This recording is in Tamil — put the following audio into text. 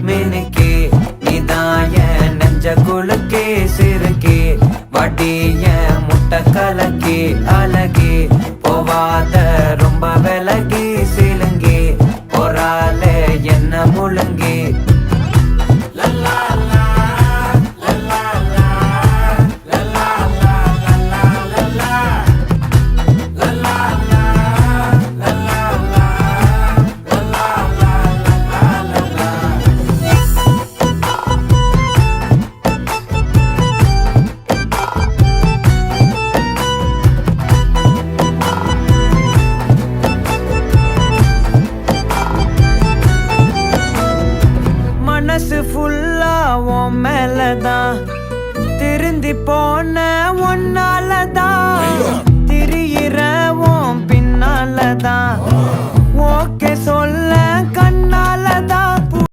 மினுக்கே நீதாய நெஞ்ச குலுக்கே சிறுக்கே வடிய முட்டை கலக்கே அழகே போவாத ரொம்ப விலகி சிலுங்கி பொறால என்ன முழுங்கி மனசு ஃபுல்லா உன் மேலதான் திருந்தி போன ஒன்னாலதான் திரியிற உன் பின்னாலதான் ஓகே சொல்ல கண்ணாலதான்